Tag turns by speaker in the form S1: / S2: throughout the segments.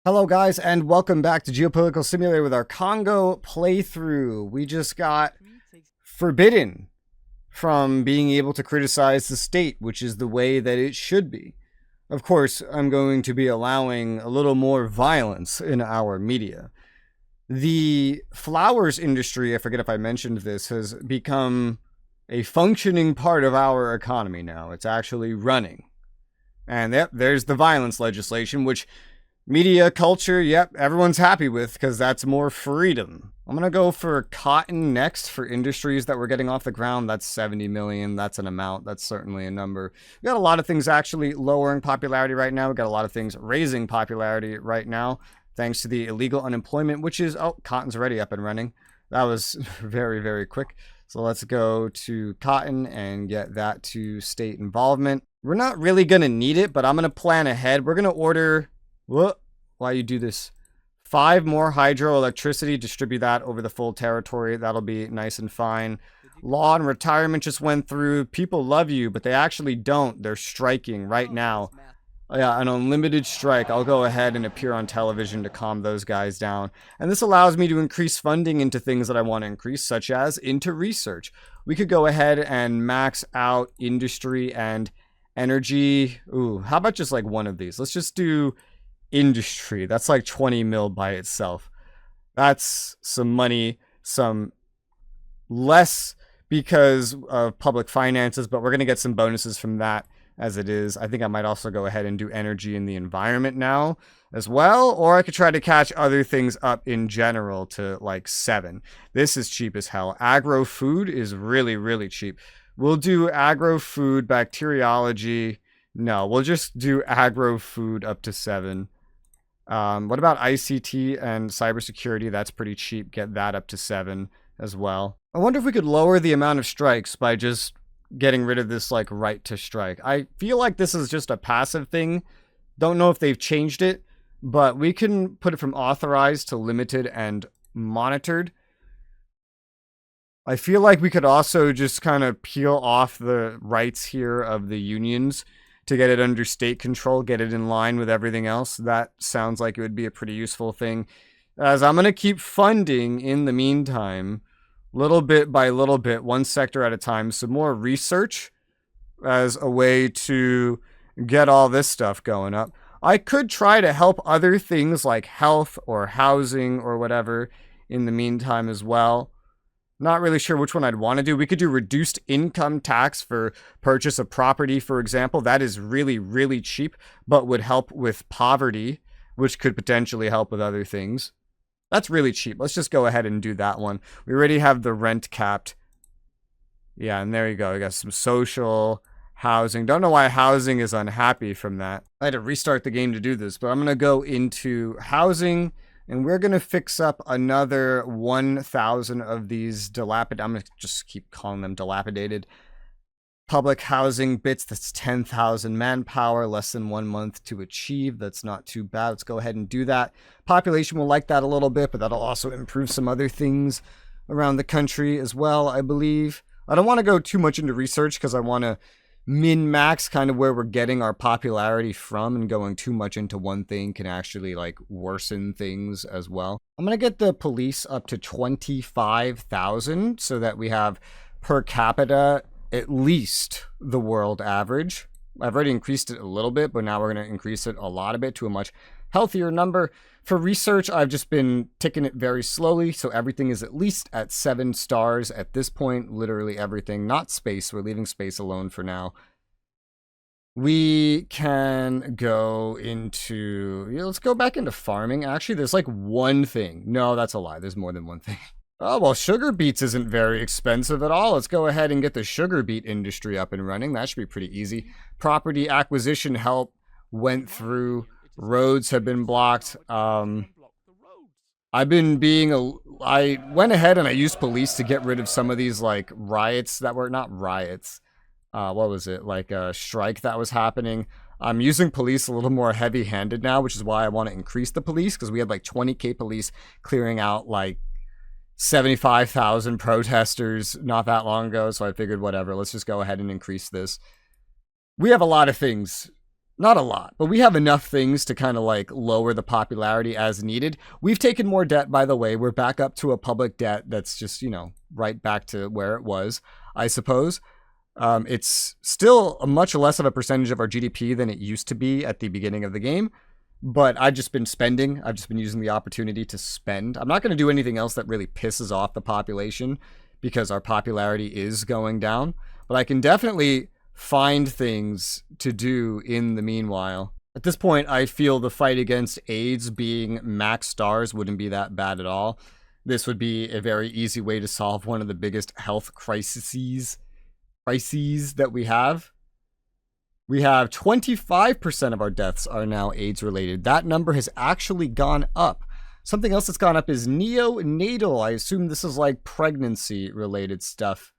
S1: Hello guys, and welcome back to Geopolitical Simulator with our Congo playthrough. We just got forbidden from being able to criticize the state, which is the way that it should be. Of course, I'm going to be allowing a little more violence in our media. The flowers industry, I forget if I mentioned this, has become a functioning part of our economy now. It's actually running. And yep, there's the violence legislation, which media culture, yep, everyone's happy with because that's more freedom. I'm going to go for cotton next for industries that we're getting off the ground. That's 70 million. That's an amount. That's certainly a number. We got a lot of things actually lowering popularity right now. We got a lot of things raising popularity right now thanks to the illegal unemployment, which is, oh, cotton's already up and running. That was very, very quick. So let's go to cotton and get that to state involvement. We're not really going to need it, but I'm going to plan ahead. We're going to order... What? Why you do this? 5 more hydroelectricity, distribute that over the full territory. That'll be nice and fine. Law and retirement just went through. People love you, but they actually don't. They're striking right now. Yeah, an unlimited strike. I'll go ahead and appear on television to calm those guys down. And this allows me to increase funding into things that I want to increase, such as into research. We could go ahead and max out industry and energy. Ooh, how about just like one of these? Let's just do industry. That's like 20 mil by itself. That's some money, some less because of public finances, but we're going to get some bonuses from that as it is. I think I might also go ahead and do energy in the environment now as well, or I could try to catch other things up in general to like 7. This is cheap as hell. Agro food is really, really cheap. We'll do agro food, bacteriology. No, we'll just do agro food up to 7. What about ICT and cybersecurity? That's pretty cheap. Get that up to 7 as well. I wonder if we could lower the amount of strikes by just getting rid of this like right to strike. I feel like this is just a passive thing. Don't know if they've changed it, but we can put it from authorized to limited and monitored. I feel like we could also just kind of peel off the rights here of the unions to get it under state control, get it in line with everything else. That sounds like it would be a pretty useful thing. As I'm going to keep funding in the meantime, little bit by little bit, one sector at a time, some more research as a way to get all this stuff going up. I could try to help other things like health or housing or whatever in the meantime as well. Not really sure which one I'd want to do. We could do reduced income tax for purchase of property, for example. That is really, really cheap, but would help with poverty, which could potentially help with other things. That's really cheap. Let's just go ahead and do that one. We already have the rent capped. Yeah, and there you go. We got some social housing. Don't know why housing is unhappy from that. I had to restart the game to do this, but I'm going to go into housing. And we're going to fix up another 1,000 of these dilapidated, I'm going to just keep calling them dilapidated, public housing bits. That's 10,000 manpower, less than 1 month to achieve. That's not too bad. Let's go ahead and do that. Population will like that a little bit, but that'll also improve some other things around the country as well, I believe. I don't want to go too much into research because I want to min-max kind of where we're getting our popularity from, and going too much into one thing can actually like worsen things as well. I'm going to get the police up to 25,000 so that we have per capita at least the world average. I've already increased it a little bit, but now we're going to increase it a lot of it to a much healthier number. For research, I've just been ticking it very slowly, so everything is at least at 7 stars at this point. Literally everything, not space. We're leaving space alone for now. We can go into... Yeah, let's go back into farming. Actually, there's like one thing. No, that's a lie. There's more than one thing. Oh, well, sugar beets isn't very expensive at all. Let's go ahead and get the sugar beet industry up and running. That should be pretty easy. Property acquisition help went through. Roads have been blocked. I went ahead and I used police to get rid of some of these like riots that were not riots. What was it? Like a strike that was happening. I'm using police a little more heavy-handed now, which is why I want to increase the police, because we had like 20k police clearing out like 75,000 protesters not that long ago. So I figured whatever, let's just go ahead and increase this. We have a lot of things Not a lot, but we have enough things to kind of like lower the popularity as needed. We've taken more debt, by the way. We're back up to a public debt that's just, you know, right back to where it was, I suppose. It's still a much less of a percentage of our GDP than it used to be at the beginning of the game. But I've just been spending. I've just been using the opportunity to spend. I'm not going to do anything else that really pisses off the population because our popularity is going down. But I can definitely find things to do in the meanwhile. At this point, I feel the fight against AIDS being max stars wouldn't be that bad at all. This would be a very easy way to solve one of the biggest health crises that we have. We have 25% of our deaths are now AIDS related. That number has actually gone up. Something else that's gone up is neonatal. I assume this is like pregnancy related stuff.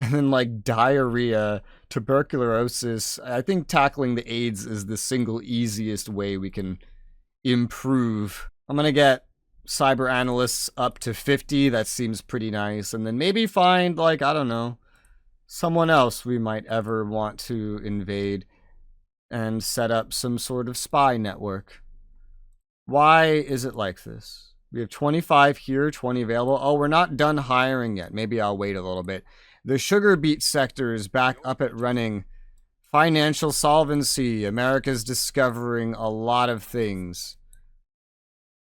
S1: And then like diarrhea, tuberculosis. I think tackling the AIDS is the single easiest way we can improve. I'm going to get cyber analysts up to 50. That seems pretty nice. And then maybe find like, I don't know, someone else we might ever want to invade and set up some sort of spy network. Why is it like this? We have 25 here, 20 available. Oh, we're not done hiring yet. Maybe I'll wait a little bit. The sugar beet sector is back up at running. Financial solvency. America's discovering a lot of things.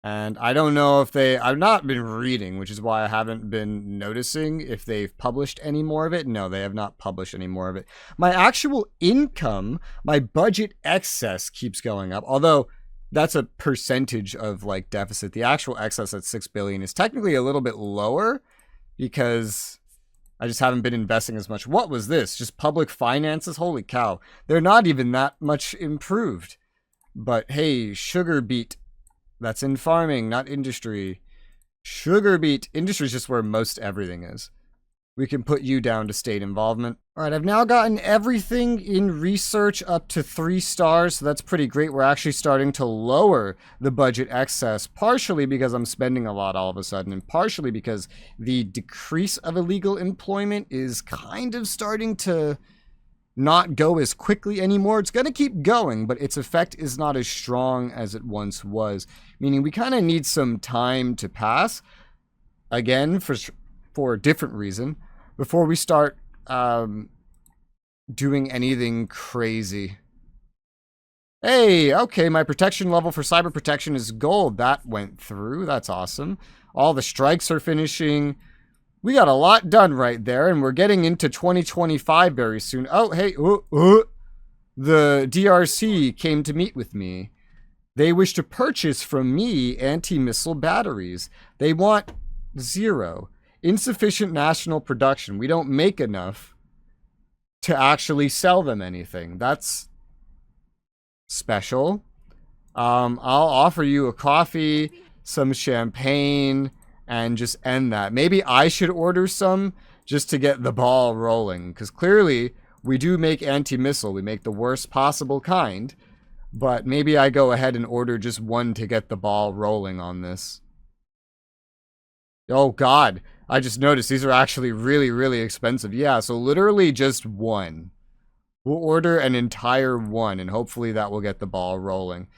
S1: And I don't know if I've not been reading, which is why I haven't been noticing if they've published any more of it. No, they have not published any more of it. My actual income, my budget excess keeps going up. Although that's a percentage of like deficit. The actual excess at 6 billion is technically a little bit lower because I just haven't been investing as much. What was this? Just public finances? Holy cow. They're not even that much improved. But hey, sugar beet. That's in farming, not industry. Sugar beet. Industry is just where most everything is. We can put you down to state involvement. All right, I've now gotten everything in research up to 3 stars, so that's pretty great. We're actually starting to lower the budget excess, partially because I'm spending a lot all of a sudden, and partially because the decrease of illegal employment is kind of starting to not go as quickly anymore. It's going to keep going, but its effect is not as strong as it once was, meaning we kind of need some time to pass, again, for a different reason, before we start doing anything crazy. Hey, okay, my protection level for cyber protection is gold. That went through. That's awesome. All the strikes are finishing. We got a lot done right there, and we're getting into 2025 very soon. Oh, hey, the DRC came to meet with me. They wish to purchase from me anti-missile batteries. They want 0. Insufficient national production. We don't make enough to actually sell them anything. That's special. I'll offer you a coffee, some champagne, and just end that. Maybe I should order some just to get the ball rolling, because clearly we do make anti-missile. We make the worst possible kind, but maybe I go ahead and order just one to get the ball rolling on this. Oh God, I just noticed these are actually really, really expensive. Yeah, so literally just one. We'll order an entire one, and hopefully that will get the ball rolling.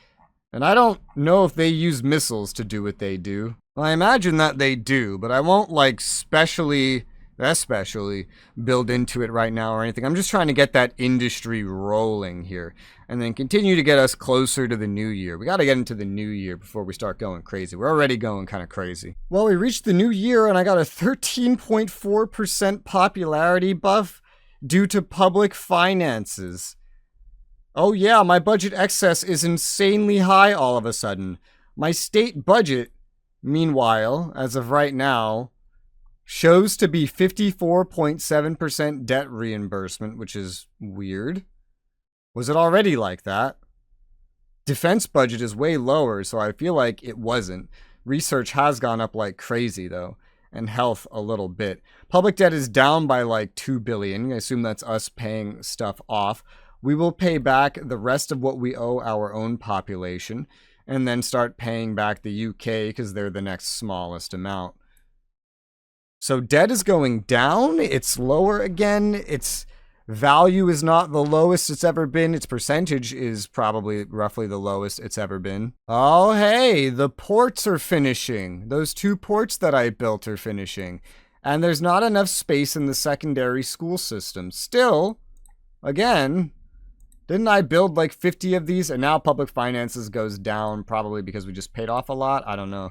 S1: And I don't know if they use missiles to do what they do. Well, I imagine that they do, but I won't like especially build into it right now or anything. I'm just trying to get that industry rolling here and then continue to get us closer to the new year. We got to get into the new year before we start going crazy. We're already going kind of crazy. Well, we reached the new year and I got a 13.4% popularity buff due to public finances. Oh yeah, my budget excess is insanely high all of a sudden. My state budget, meanwhile, as of right now, shows to be 54.7% debt reimbursement, which is weird. Was it already like that? Defense budget is way lower, so I feel like it wasn't. Research has gone up like crazy, though, and health a little bit. Public debt is down by like 2 billion. I assume that's us paying stuff off. We will pay back the rest of what we owe our own population, and then start paying back the UK because they're the next smallest amount. So debt is going down. It's lower again. It's Value is not the lowest it's ever been. Its percentage is probably roughly the lowest it's ever been. Oh, hey, the ports are finishing. Those 2 ports that I built are finishing. And there's not enough space in the secondary school system. Still, again, didn't I build like 50 of these? And now public finances goes down, probably because we just paid off a lot. I don't know.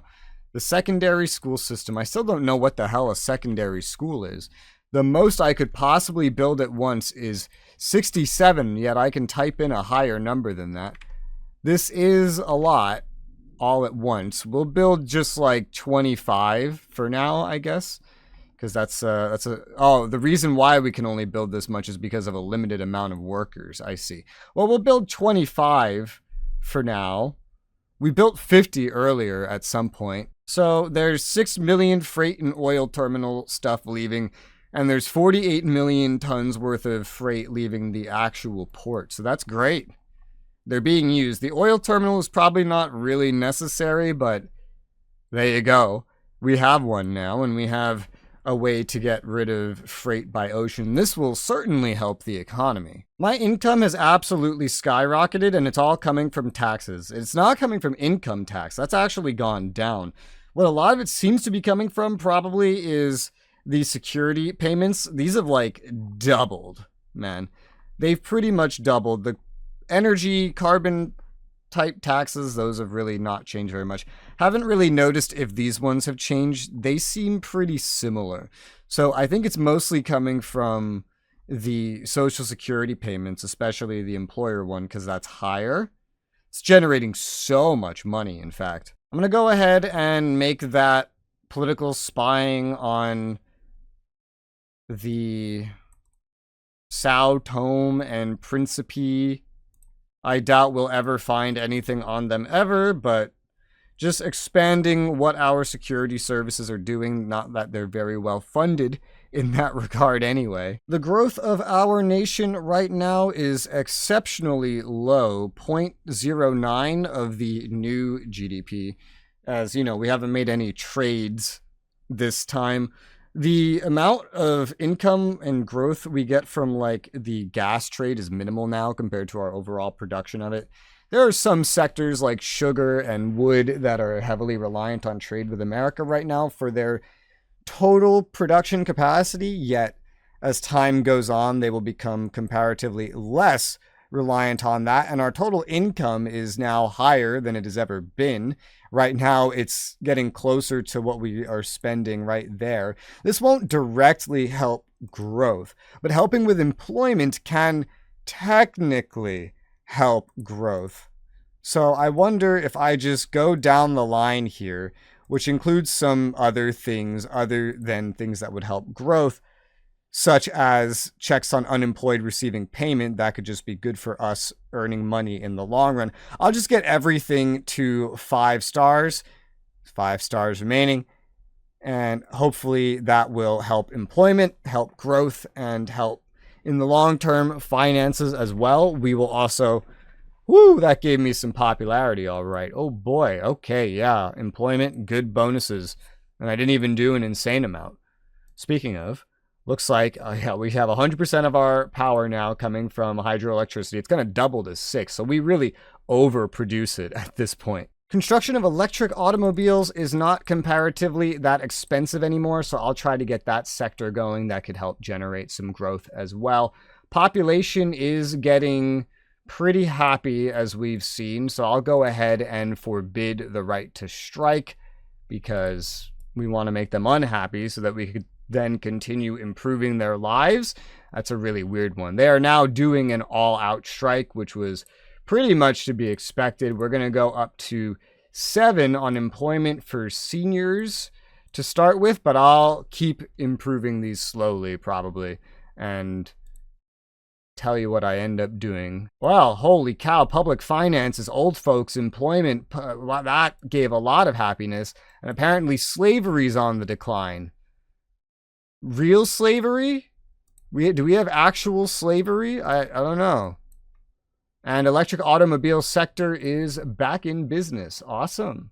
S1: The secondary school system, I still don't know what the hell a secondary school is. The most I could possibly build at once is 67, yet I can type in a higher number than that. This is a lot all at once. We'll build just like 25 for now, I guess. Because the reason why we can only build this much is because of a limited amount of workers. I see. Well, we'll build 25 for now. We built 50 earlier at some point. So there's 6 million freight and oil terminal stuff leaving. And there's 48 million tons worth of freight leaving the actual port. So that's great. They're being used. The oil terminal is probably not really necessary, but there you go. We have one now, and we have a way to get rid of freight by ocean. This will certainly help the economy. My income has absolutely skyrocketed, and it's all coming from taxes. It's not coming from income tax. That's actually gone down. What a lot of it seems to be coming from probably is the security payments. These have like doubled, man. They've pretty much doubled. The energy, carbon type taxes, those have really not changed very much. Haven't really noticed if these ones have changed. They seem pretty similar. So I think it's mostly coming from the social security payments, especially the employer one, because that's higher. It's generating so much money, in fact. I'm going to go ahead and make that political spying on the Sao Tome and Principe. I doubt we'll ever find anything on them ever, but just expanding what our security services are doing, not that they're very well funded in that regard anyway. The growth of our nation right now is exceptionally low, 0.09 of the new GDP. As you know, we haven't made any trades this time. The amount of income and growth we get from like the gas trade is minimal now compared to our overall production of it. There are some sectors like sugar and wood that are heavily reliant on trade with America right now for their total production capacity, yet as time goes on, they will become comparatively less reliant on that, and our total income is now higher than it has ever been. Right now, it's getting closer to what we are spending right there. This won't directly help growth, but helping with employment can technically help growth. So I wonder if I just go down the line here, which includes some other things other than things that would help growth, such as checks on unemployed receiving payment. That could just be good for us earning money in the long run. I'll just get everything to 5 stars, 5 stars remaining, and hopefully that will help employment, help growth, and help in the long term finances as well. We will also, that gave me some popularity, all right. Oh boy, okay, yeah, employment, good bonuses, and I didn't even do an insane amount. Speaking of, looks like we have 100% of our power now coming from hydroelectricity. It's going to double to 6, so we really overproduce it at this point. Construction of electric automobiles is not comparatively that expensive anymore, so I'll try to get that sector going. That could help generate some growth as well. Population is getting pretty happy, as we've seen, so I'll go ahead and forbid the right to strike because we want to make them unhappy so that we could then continue improving their lives. That's a really weird one. They are now doing an all-out strike, which was pretty much to be expected. We're going to go up to 7 on employment for seniors to start with, but I'll keep improving these slowly probably and tell you what I end up doing. Well, holy cow, public finances, old folks, employment, that gave a lot of happiness, and apparently slavery's on the decline. Real slavery? Do we have actual slavery? I don't know. And electric automobile sector is back in business. Awesome.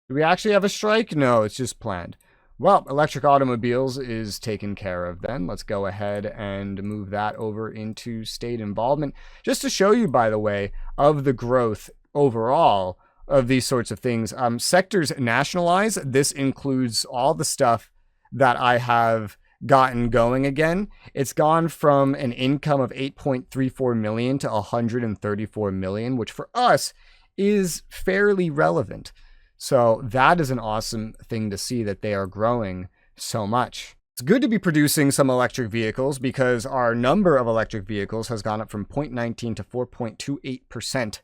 S1: Do we actually have a strike? No, it's just planned. Well, electric automobiles is taken care of then. Let's go ahead and move that over into state involvement. Just to show you, by the way, of the growth overall of these sorts of things. Sectors nationalize. This includes all the stuff that I have gotten going again. It's gone from an income of 8.34 million to 134 million, which for us is fairly relevant. So that is an awesome thing to see, that they are growing so much. It's good to be producing some electric vehicles because our number of electric vehicles has gone up from 0.19 to 4.28%.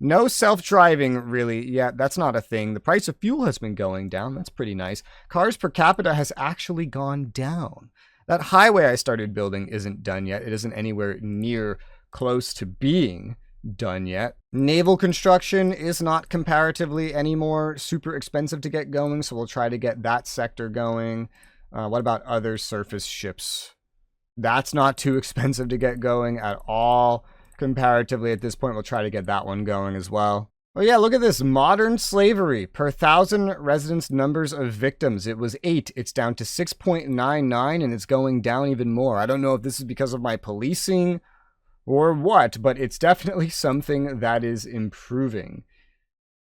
S1: No self-driving, really. Yeah, that's not a thing. The price of fuel has been going down. That's pretty nice. Cars per capita has actually gone down. That highway I started building isn't done yet. It isn't anywhere near close to being done yet. Naval construction is not comparatively anymore super expensive to get going, so we'll try to get that sector going. What about other surface ships? That's not too expensive to get going at all. Comparatively, at this point, we'll try to get that one going as well. Oh yeah, look at this. Modern slavery. Per 1,000 residents numbers of victims. It was 8. It's down to 6.99, and it's going down even more. I don't know if this is because of my policing or what, but it's definitely something that is improving.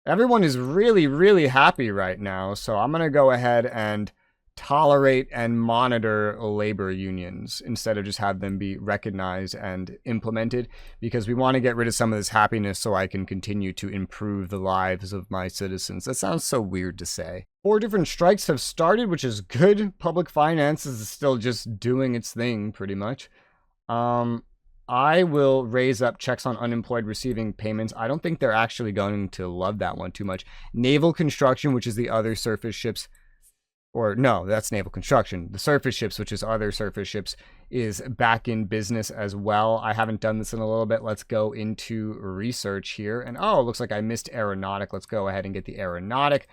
S1: Everyone is really, really happy right now, so I'm going to go ahead and tolerate and monitor labor unions instead of just have them be recognized and implemented, because we want to get rid of some of this happiness so I can continue to improve the lives of my citizens. That sounds so weird to say. 4 different strikes have started, which is good. Public finances is still just doing its thing, pretty much. I will raise up checks on unemployed receiving payments. I don't think they're actually going to love that one too much. Naval construction, which is the other surface ships, or no, that's naval construction. The surface ships, which is other surface ships, is back in business as well. I haven't done this in a little bit. Let's go into research here. And oh, it looks like I missed aeronautic. Let's go ahead and get the aeronautic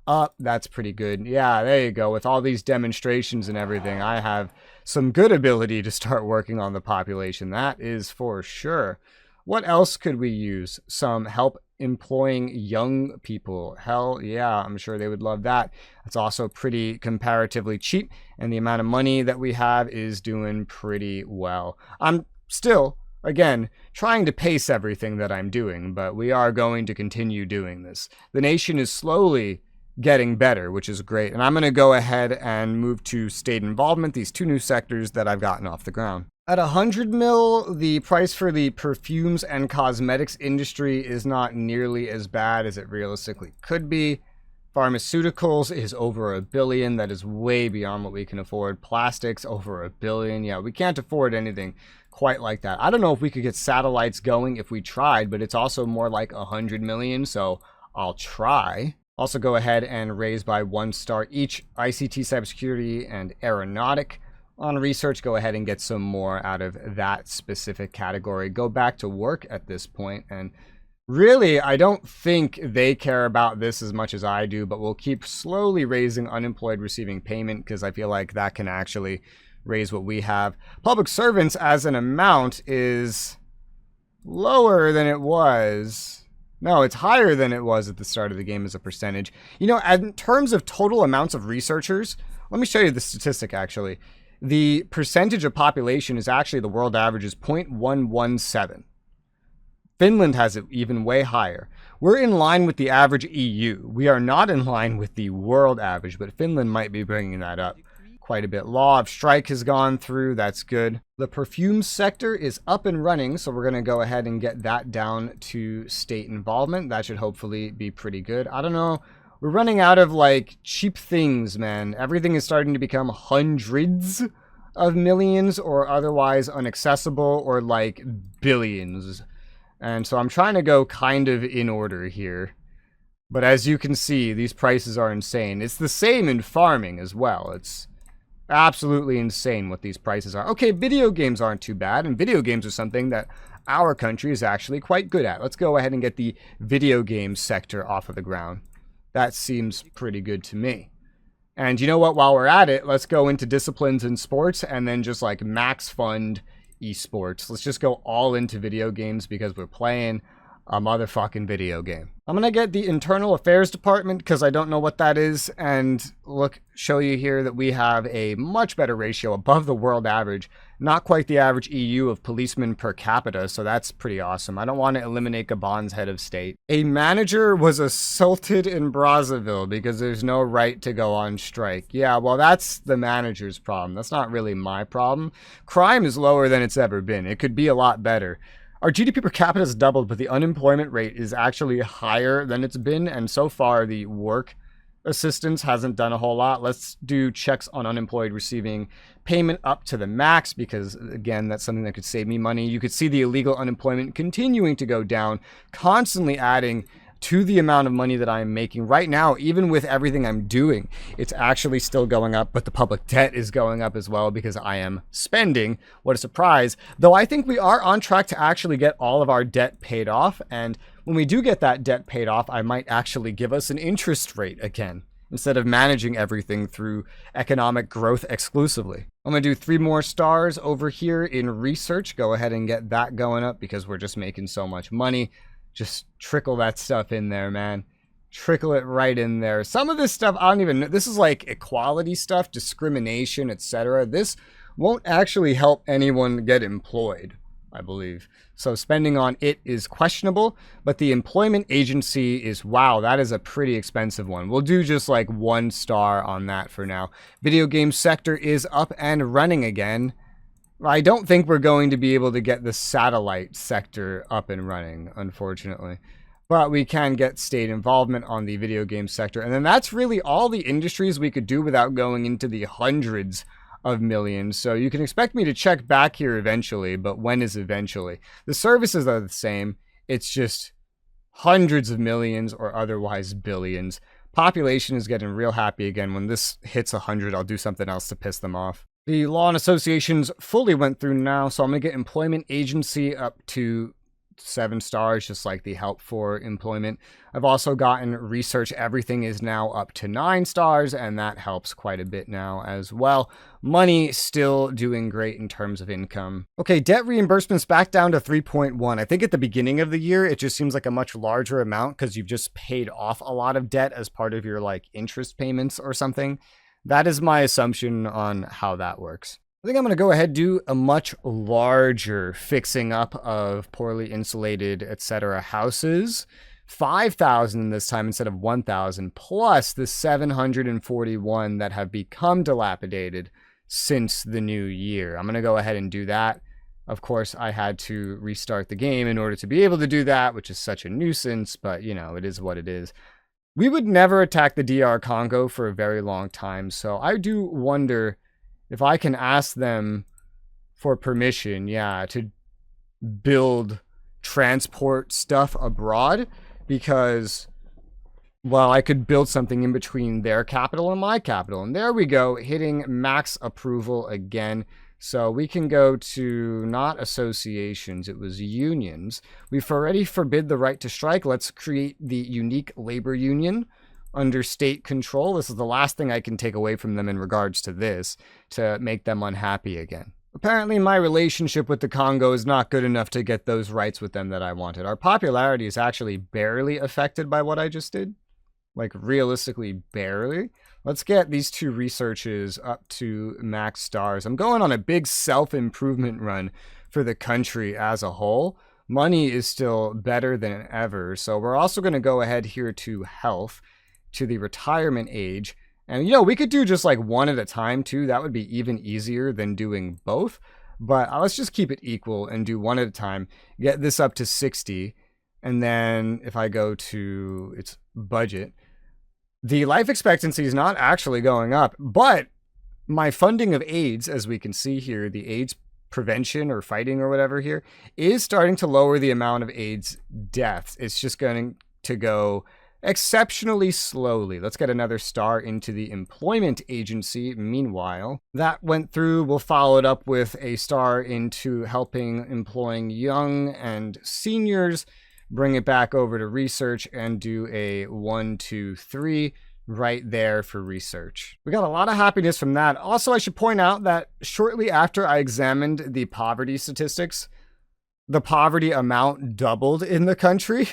S1: up. That's pretty good. Yeah, there you go. With all these demonstrations and everything, I have some good ability to start working on the population. That is for sure. What else could we use? Some help employing young people. Hell yeah, I'm sure they would love that. It's also pretty comparatively cheap, and the amount of money that we have is doing pretty well. I'm still, again, trying to pace everything that I'm doing, but we are going to continue doing this. The nation is slowly getting better, which is great. And I'm going to go ahead and move to state involvement, these 2 new sectors that I've gotten off the ground. At 100 mil, the price for the perfumes and cosmetics industry is not nearly as bad as it realistically could be. Pharmaceuticals is over $1 billion. That is way beyond what we can afford. Plastics, over $1 billion. Yeah, we can't afford anything quite like that. I don't know if we could get satellites going if we tried, but it's also more like 100 million, so I'll try. Also go ahead and raise by 1 star each ICT, cybersecurity, and aeronautic. On research, go ahead and get some more out of that specific category. Go back to work at this point, and really, I don't think they care about this as much as I do, but we'll keep slowly raising unemployed receiving payment because I feel like that can actually raise what we have. Public servants as an amount is lower than it was. No, it's higher than it was at the start of the game as a percentage. You know, in terms of total amounts of researchers, let me show you the statistic, actually. The percentage of population is actually, the world average is 0.117. Finland has it even way higher. We're in line with the average EU. We are not in line with the world average, but Finland might be bringing that up quite a bit. Law of strike has gone through. That's good. The perfume sector is up and running, so we're going to go ahead and get that down to state involvement. That should hopefully be pretty good. I don't know. We're running out of, like, cheap things, man. Everything is starting to become hundreds of millions or otherwise inaccessible, or, like, billions. And so I'm trying to go kind of in order here. But as you can see, these prices are insane. It's the same in farming as well. It's absolutely insane what these prices are. Okay, video games aren't too bad, and video games are something that our country is actually quite good at. Let's go ahead and get the video game sector off of the ground. That seems pretty good to me. And you know what? While we're at it, let's go into disciplines in sports and then just like max fund esports. Let's just go all into video games because we're playing a motherfucking video game. I'm gonna get the Internal Affairs Department because I don't know what that is, and show you here that we have a much better ratio above the world average. Not quite the average EU of policemen per capita, so that's pretty awesome. I don't want to eliminate Gabon's head of state. A manager was assaulted in Brazzaville because there's no right to go on strike. Yeah, well, that's the manager's problem. That's not really my problem. Crime is lower than it's ever been. It could be a lot better. Our GDP per capita has doubled, but the unemployment rate is actually higher than it's been, and so far the work assistance hasn't done a whole lot. Let's do checks on unemployed receiving payment up to the max, because again, that's something that could save me money. You could see the illegal unemployment continuing to go down, constantly adding to the amount of money that I'm making right now. Even with everything I'm doing, it's actually still going up, but the public debt is going up as well because I am spending. What a surprise. Though I think we are on track to actually get all of our debt paid off, and when we do get that debt paid off, I might actually give us an interest rate again, instead of managing everything through economic growth exclusively. I'm going to do 3 more stars over here in research. Go ahead and get that going up because we're just making so much money. Just trickle that stuff in there, man. Trickle it right in there. Some of this stuff, I don't even know. This is like equality stuff, discrimination, etc. This won't actually help anyone get employed, I believe. So spending on it is questionable, but the employment agency is, wow, that is a pretty expensive one. We'll do just like 1 star on that for now. Video game sector is up and running again. I don't think we're going to be able to get the satellite sector up and running, unfortunately. But we can get state involvement on the video game sector. And then that's really all the industries we could do without going into the hundreds of millions. So you can expect me to check back here eventually, but when is eventually? The services are the same. It's just hundreds of millions or otherwise billions. Population is getting real happy again. When this hits 100, I'll do something else to piss them off. The law and associations fully went through now, so I'm going to get employment agency up to 7 stars, just like the help for employment. I've also gotten research. Everything is now up to 9 stars, and that helps quite a bit now as well. Money still doing great in terms of income. Okay, debt reimbursements back down to 3.1. I think at the beginning of the year, it just seems like a much larger amount because you've just paid off a lot of debt as part of your like interest payments or something. That is my assumption on how that works. I think I'm going to go ahead and do a much larger fixing up of poorly insulated, etc. houses. 5,000 this time instead of 1,000, plus the 741 that have become dilapidated since the new year. I'm going to go ahead and do that. Of course, I had to restart the game in order to be able to do that, which is such a nuisance, but you know, it is what it is. We would never attack the DR Congo for a very long time, so I do wonder if I can ask them for permission, yeah, to build transport stuff abroad, because, well, I could build something in between their capital and my capital. And there we go, hitting max approval again. So we can go to not associations, it was unions. We've already forbid the right to strike. Let's create the unique labor union under state control. This is the last thing I can take away from them in regards to this, to make them unhappy again. Apparently my relationship with the Congo is not good enough to get those rights with them that I wanted. Our popularity is actually barely affected by what I just did. Like realistically, barely. Let's get these 2 researches up to max stars. I'm going on a big self-improvement run for the country as a whole. Money is still better than ever. So we're also going to go ahead here to health, to the retirement age. And, you know, we could do just like 1 at a time too. That would be even easier than doing both. But let's just keep it equal and do 1 at a time. Get this up to 60. And then if I go to its budget, the life expectancy is not actually going up, but my funding of AIDS, as we can see here, the AIDS prevention or fighting or whatever here, is starting to lower the amount of AIDS deaths. It's just going to go exceptionally slowly. Let's get another star into the employment agency. Meanwhile, that went through. We'll follow it up with a star into helping employing young and seniors. Bring it back over to research and do a 1, 2, 3 right there for research. We got a lot of happiness from that. Also, I should point out that shortly after I examined the poverty statistics, the poverty amount doubled in the country.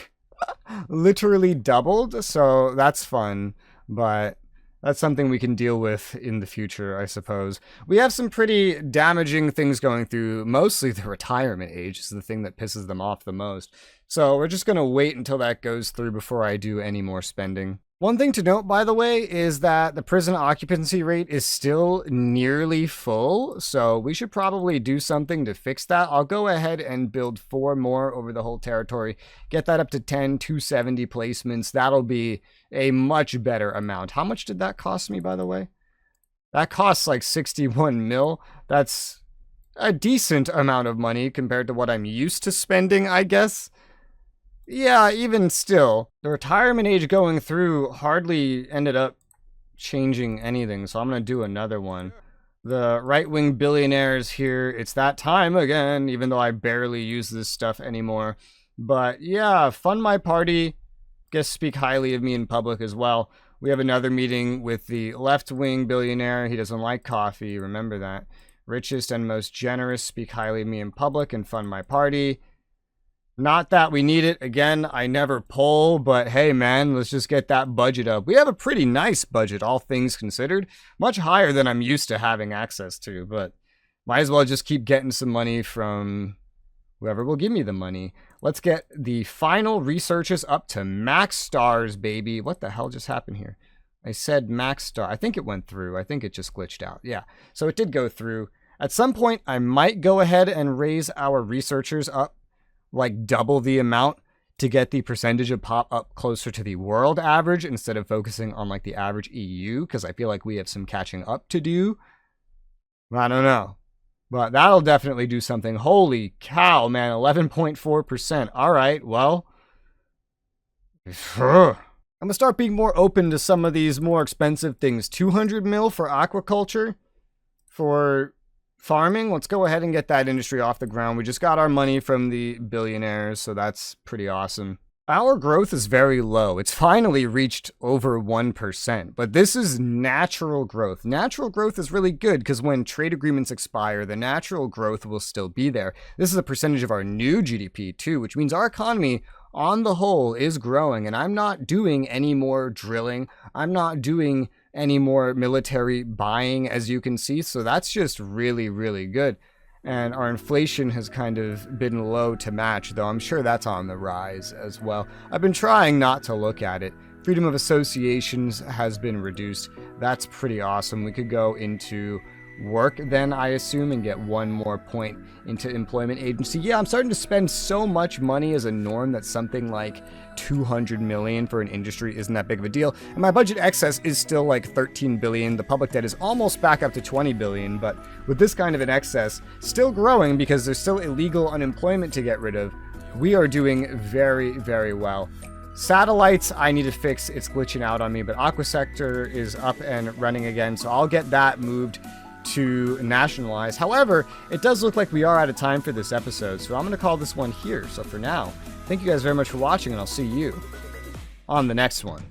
S1: Literally doubled, so that's fun, but that's something we can deal with in the future, I suppose. We have some pretty damaging things going through. Mostly the retirement age is the thing that pisses them off the most. So we're just going to wait until that goes through before I do any more spending. One thing to note, by the way, is that the prison occupancy rate is still nearly full, so we should probably do something to fix that. I'll go ahead and build 4 more over the whole territory, get that up to 10, 270 placements. That'll be a much better amount. How much did that cost me, by the way? That costs like 61 mil. That's a decent amount of money compared to what I'm used to spending, I guess. Yeah, even still, the retirement age going through hardly ended up changing anything, so I'm going to do another one. The right-wing billionaires here, it's that time again, even though I barely use this stuff anymore. But yeah, fund my party. Guess speak highly of me in public as well. We have another meeting with the left-wing billionaire. He doesn't like coffee, remember that. Richest and most generous, speak highly of me in public and fund my party. Not that we need it. Again, I never poll, but hey, man, let's just get that budget up. We have a pretty nice budget, all things considered. Much higher than I'm used to having access to, but might as well just keep getting some money from whoever will give me the money. Let's get the final researches up to max stars, baby. What the hell just happened here? I said max star. I think it went through. I think it just glitched out. Yeah, so it did go through. At some point, I might go ahead and raise our researchers up like double the amount to get the percentage of pop up closer to the world average instead of focusing on like the average EU, because I feel like we have some catching up to do. I don't know, but that'll definitely do something. Holy cow, man, 11.4%. All right, well, I'm gonna start being more open to some of these more expensive things. 200 mil for aquaculture, for farming. Let's go ahead and get that industry off the ground. We just got our money from the billionaires, so that's pretty awesome. Our growth is very low. It's finally reached over 1%, but this is natural growth. Natural growth is really good because when trade agreements expire, the natural growth will still be there. This is a percentage of our new GDP too, which means our economy on the whole is growing, and I'm not doing any more drilling. I'm not doing any more military buying, as you can see, so that's just really, really good. And our inflation has kind of been low to match, though I'm sure that's on the rise as well. I've been trying not to look at it. Freedom of associations has been reduced. That's pretty awesome. We could go into work then, I assume, and get 1 more point into employment agency. Yeah, I'm starting to spend so much money as a norm that something like 200 million for an industry isn't that big of a deal. And my budget excess is still like 13 billion. The public debt is almost back up to 20 billion, but with this kind of an excess still growing because there's still illegal unemployment to get rid of, we are doing very, very well. Satellites, I need to fix. It's glitching out on me, but Aqua Sector is up and running again, so I'll get that moved to nationalize. However, it does look like we are out of time for this episode, so I'm going to call this one here. So for now, thank you guys very much for watching, and I'll see you on the next one.